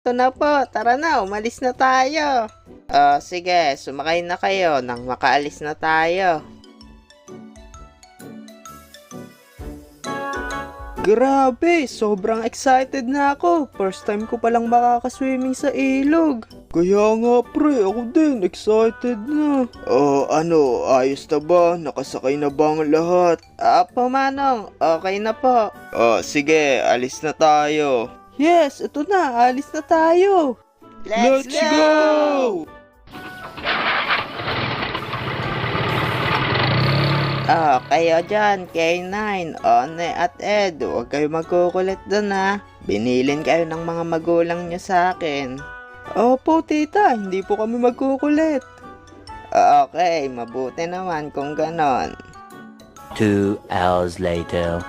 Ito na po, tara na, umalis na tayo. Sige, sumakay na kayo nang makaalis na tayo. Grabe, sobrang excited na ako. First time ko palang makakaswimming sa ilog. Kaya nga pre, ako din, excited na. Ayos na ba? Nakasakay na ba ang lahat? Apo Manong, okay na po. Sige, alis na tayo. Yes, ito na, alis na tayo. Let's go! Kayo dyan, K9, One at Ed, huwag kayo magkukulit dun ha. Binilin kayo ng mga magulang nyo sa akin. Opo tita, hindi po kami magkukulit. Okay, mabuti naman kung ganon. 2 hours later.